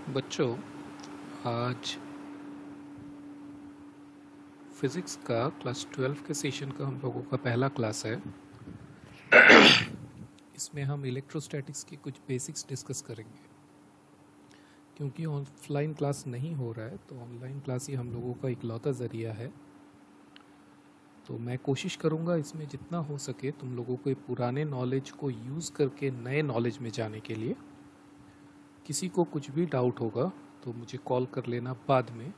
बच्चों, आज फिज़िक्स का क्लास 12 के सेशन का हम लोगों का पहला क्लास है। इसमें हम इलेक्ट्रोस्टैटिक्स की कुछ बेसिक्स डिस्कस करेंगे। क्योंकि ऑफलाइन क्लास नहीं हो रहा है तो ऑनलाइन क्लास ही हम लोगों का इकलौता ज़रिया है। तो मैं कोशिश करूँगा इसमें जितना हो सके तुम लोगों को पुराने नॉलेज को यूज़ करके नए नॉलेज में जाने के लिए। किसी को कुछ भी डाउट होगा तो मुझे कॉल कर लेना बाद में।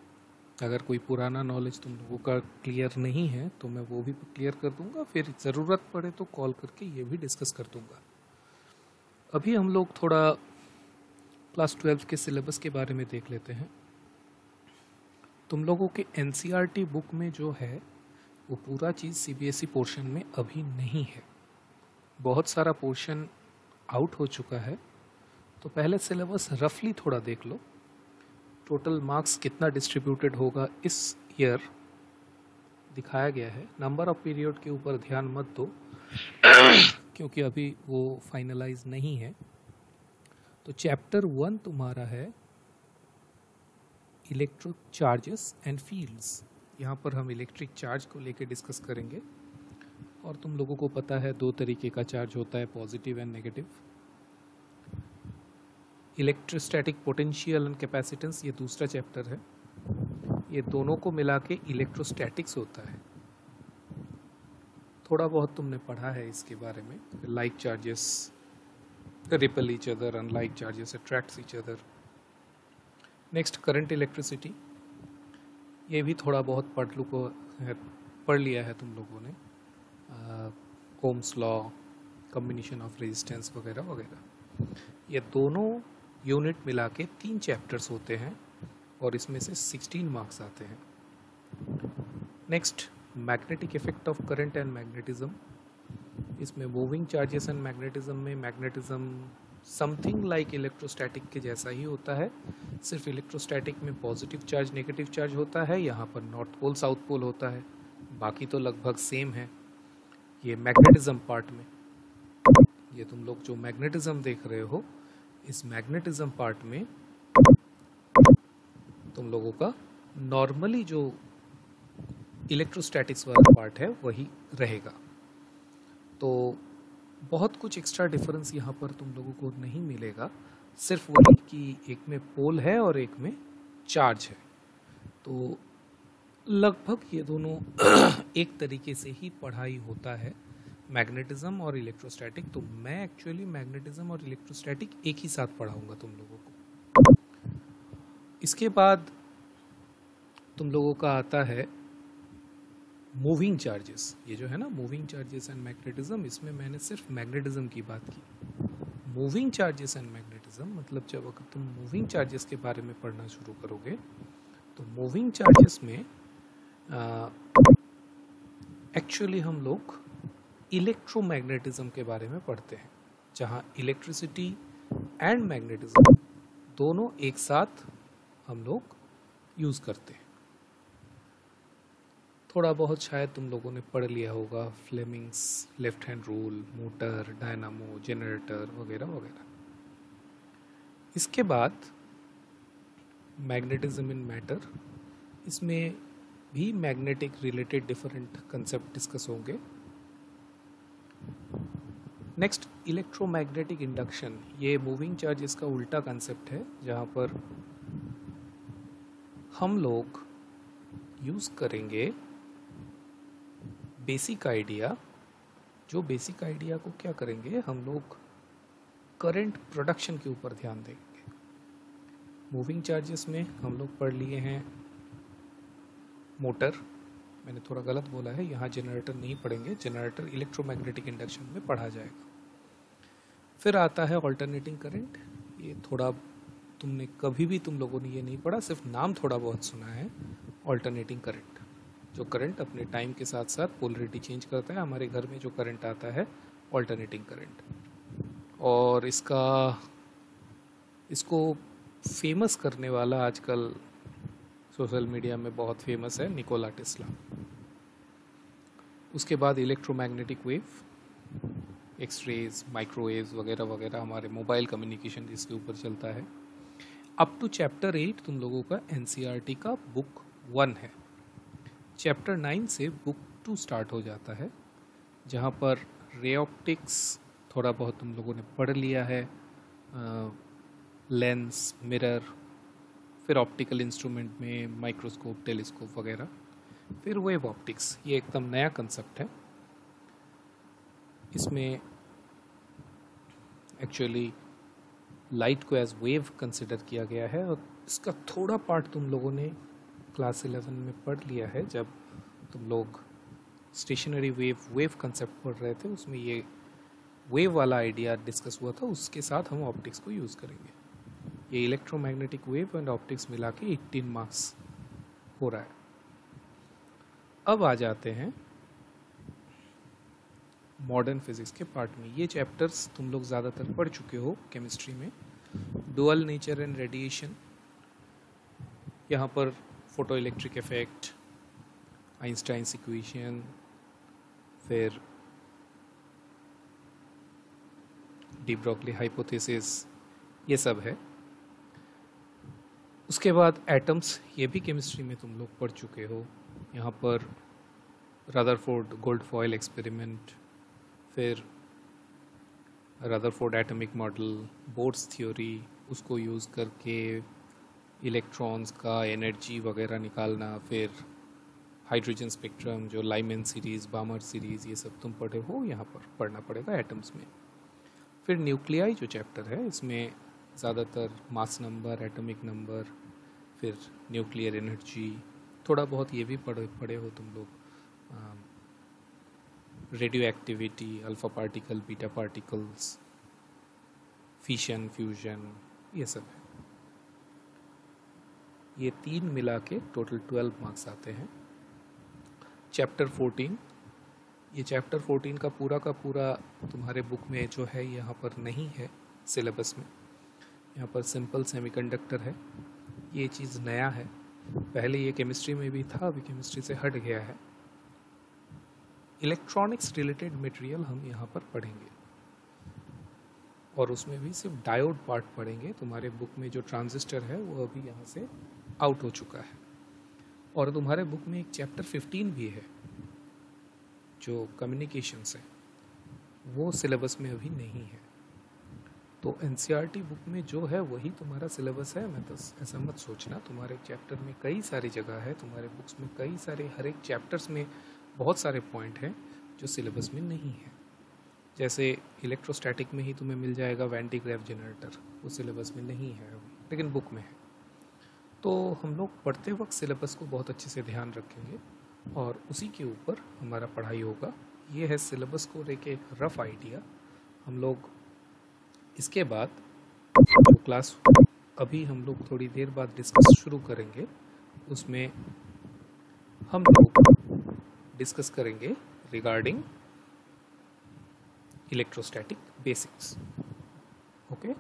अगर कोई पुराना नॉलेज तुम लोगों का क्लियर नहीं है तो मैं वो भी क्लियर कर दूंगा, फिर ज़रूरत पड़े तो कॉल करके ये भी डिस्कस कर दूंगा। अभी हम लोग थोड़ा क्लास 12 के सिलेबस के बारे में देख लेते हैं। तुम लोगों के एनसीईआरटी बुक में जो है वो पूरा चीज़ सीबीएसई पोर्शन में अभी नहीं है। बहुत सारा पोर्शन आउट हो चुका है। तो पहले सिलेबस रफली थोड़ा देख लो। टोटल मार्क्स कितना डिस्ट्रीब्यूटेड होगा इस ईयर दिखाया गया है। नंबर ऑफ पीरियड के ऊपर ध्यान मत दो क्योंकि अभी वो फाइनलाइज नहीं है। तो चैप्टर 1 तुम्हारा है इलेक्ट्रिक चार्जेस एंड फील्ड्स। यहाँ पर हम इलेक्ट्रिक चार्ज को लेकर डिस्कस करेंगे। और तुम लोगों को पता है दो तरीके का चार्ज होता है, positive and negative. Electrostatic potential and capacitance ये दूसरा चैप्टर है। ये दोनों को मिला के इलेक्ट्रोस्टैटिक्स होता है। थोड़ा बहुत तुमने पढ़ा है इसके बारे में। Like charges ripple each other, unlike charges attracts each other. Next current electricity, ये भी थोड़ा बहुत पढ़ लिया है तुम लोगों ने। Ohm's law, combination of resistance वगैरह वगैरह। ये दोनों यूनिट मिला के 3 चैप्टर्स होते हैं और इसमें से 16 मार्क्स आते हैं। Next magnetic effect of current and magnetism. इसमें मूविंग चार्जेस एंड मैग्नेटिज्म में मैग्नेटिज्म समथिंग लाइक इलेक्ट्रोस्टैटिक के जैसा ही होता है। सिर्फ इलेक्ट्रोस्टैटिक में पॉजिटिव चार्ज नेगेटिव चार्ज होता है, यहाँ पर नॉर्थ पोल साउथ पोल होता है। बाकी तो लगभग सेम है। ये मैग्नेटिज्म पार्ट में, ये तुम लोग जो मैग्नेटिज्म देख रहे हो, इस मैग्नेटिज्म पार्ट में तुम लोगों का नॉर्मली जो इलेक्ट्रोस्टैटिक्स वाला पार्ट है वही रहेगा। तो बहुत कुछ एक्स्ट्रा डिफरेंस यहाँ पर तुम लोगों को नहीं मिलेगा। सिर्फ वही कि एक में पोल है और एक में चार्ज है। तो लगभग ये दोनों एक तरीके से ही पढ़ाई होता है, मैग्नेटिज्म और इलेक्ट्रोस्टैटिक। तो मैं एक्चुअली मैग्नेटिज्म और इलेक्ट्रोस्टैटिक एक ही साथ पढ़ाऊंगा तुम लोगों को। इसके बाद तुम लोगों का आता है मूविंग चार्जेस। ये जो है ना मूविंग चार्जेस एंड मैग्नेटिज्म, इसमें मैंने सिर्फ मैग्नेटिज्म की बात की। मूविंग चार्जेस एंड मैग्नेटिज्म मतलब जब अगर तुम मूविंग चार्जेस के बारे में पढ़ना शुरू करोगे तो मूविंग चार्जेस में एक्चुअली हम लोग इलेक्ट्रोमैग्नेटिज्म के बारे में पढ़ते हैं, जहाँ इलेक्ट्रिसिटी एंड मैग्नेटिज्म दोनों एक साथ हम लोग यूज़ करते हैं। थोड़ा बहुत शायद तुम लोगों ने पढ़ लिया होगा, Fleming's left hand rule, motor, dynamo, generator वगैरह वगैरह। इसके बाद मैग्नेटिज्म इन मैटर, इसमें भी magnetic related different concept discuss होंगे। नेक्स्ट इलेक्ट्रोमैग्नेटिक इंडक्शन, ये मूविंग चार्जेस का उल्टा कंसेप्ट है, जहाँ पर हम लोग यूज़ करेंगे बेसिक आइडिया। जो बेसिक आइडिया को क्या करेंगे, हम लोग करंट प्रोडक्शन के ऊपर ध्यान देंगे। मूविंग चार्जेस में हम लोग पढ़ लिए हैं मोटर, मैंने थोड़ा गलत बोला है, यहाँ जनरेटर नहीं पढ़ेंगे, जनरेटर इलेक्ट्रोमैग्नेटिक इंडक्शन में पढ़ा जाएगा। फिर आता है ऑल्टरनेटिंग करंट। ये थोड़ा तुमने कभी भी तुम लोगों ने ये नहीं पढ़ा, सिर्फ नाम थोड़ा बहुत सुना है। ऑल्टरनेटिंग करंट, जो करंट अपने टाइम के साथ साथ पोलरिटी चेंज करता है। हमारे घर में जो करंट आता है ऑल्टरनेटिंग करंट। और इसको फेमस करने वाला आजकल सोशल मीडिया में बहुत फेमस है निकोला टेस्ला। उसके बाद electromagnetic wave, X rays, microwaves वगैरह वगैरह, हमारे मोबाइल कम्युनिकेशन जिसके ऊपर चलता है। अप टू चैप्टर 8 तुम लोगों का एनसीईआरटी का बुक 1 है। चैप्टर 9 से बुक 2 स्टार्ट हो जाता है, जहाँ पर रे ऑप्टिक्स थोड़ा बहुत तुम लोगों ने पढ़ लिया है, लेंस, मिरर, फिर ऑप्टिकल इंस्ट्रूमेंट में माइक्रोस्कोप, टेलीस्कोप वगैरह, फिर वेव ऑप्टिक्स। ये एकदम नया कंसेप्ट है। इसमें एक्चुअली लाइट को एज वेव कंसिडर किया गया है, और इसका थोड़ा पार्ट तुम लोगों ने क्लास 11 में पढ़ लिया है जब तुम लोग स्टेशनरी वेव कंसेप्ट पढ़ रहे थे। उसमें ये वेव वाला आइडिया डिस्कस हुआ था, उसके साथ हम ऑप्टिक्स को यूज़ करेंगे। ये इलेक्ट्रोमैग्नेटिक वेव एंड ऑप्टिक्स मिला के 18 मार्क्स हो रहा है। अब आ जाते हैं मॉडर्न फिजिक्स के पार्ट में। ये चैप्टर्स तुम लोग ज़्यादातर पढ़ चुके हो केमिस्ट्री में। डुअल नेचर एंड रेडिएशन, यहाँ पर photo electric effect, Einstein's equation, फिर डी ब्रोगली हाइपोथेसिस, ये सब है। उसके बाद एटम्स, ये भी केमिस्ट्री में तुम लोग पढ़ चुके हो। यहाँ पर रदरफोर्ड गोल्डफॉयल एक्सपेरिमेंट, फिर Rutherford atomic model, boards theory, उसको यूज़ करके इलेक्ट्रॉन्स का एनर्जी वगैरह निकालना, फिर हाइड्रोजन स्पेक्ट्रम, जो लाइमन सीरीज़, बामर सीरीज़, ये सब तुम पढ़े हो, यहाँ पर पढ़ना पड़ेगा एटम्स में। फिर न्यूक्लियाई जो चैप्टर है, इसमें ज़्यादातर मास नंबर, एटॉमिक नंबर, फिर न्यूक्लियर एनर्जी, थोड़ा बहुत ये भी पढ़े हो तुम लोग, radio activity, alpha particle, beta particles, fission, fusion, ये सब है। ये 3 मिला के टोटल 12 मार्क्स आते हैं। चैप्टर 14, ये चैप्टर 14 का पूरा तुम्हारे बुक में जो है यहाँ पर नहीं है सिलेबस में। यहाँ पर सिंपल सेमीकंडक्टर है, ये चीज़ नया है। पहले ये केमिस्ट्री में भी था, अभी केमिस्ट्री से हट गया है। इलेक्ट्रॉनिक्स रिलेटेड मटेरियल हम यहाँ पर पढ़ेंगे, और उसमें भी सिर्फ डायोड पार्ट पढ़ेंगे। तुम्हारे बुक में जो ट्रांजिस्टर है वो अभी यहाँ से आउट हो चुका है। और तुम्हारे बुक में एक चैप्टर 15 भी है जो कम्युनिकेशंस है, वो सिलेबस में अभी नहीं है। तो एनसीईआरटी बुक में जो है वही तुम्हारा सिलेबस है। मैं तो ऐसा मत सोचना, तुम्हारे चैप्टर में कई सारी जगह है, तुम्हारे बुक्स में कई सारे, हर एक चैप्टर्स में बहुत सारे पॉइंट हैं जो सिलेबस में नहीं है। जैसे इलेक्ट्रोस्टैटिक में ही तुम्हें मिल जाएगा वैन डी ग्रेव जनरेटर, वो सिलेबस में नहीं है अभी, लेकिन बुक में है। तो हम लोग पढ़ते वक्त सिलेबस को बहुत अच्छे से ध्यान रखेंगे और उसी के ऊपर हमारा पढ़ाई होगा। ये है सिलेबस को लेके एक रफ आइडिया। हम लोग इसके बाद क्लास अभी हम लोग थोड़ी देर बाद डिस्कस शुरू करेंगे, उसमें हम लोग डिस्कस करेंगे रिगार्डिंग इलेक्ट्रोस्टैटिक बेसिक्स। ओके।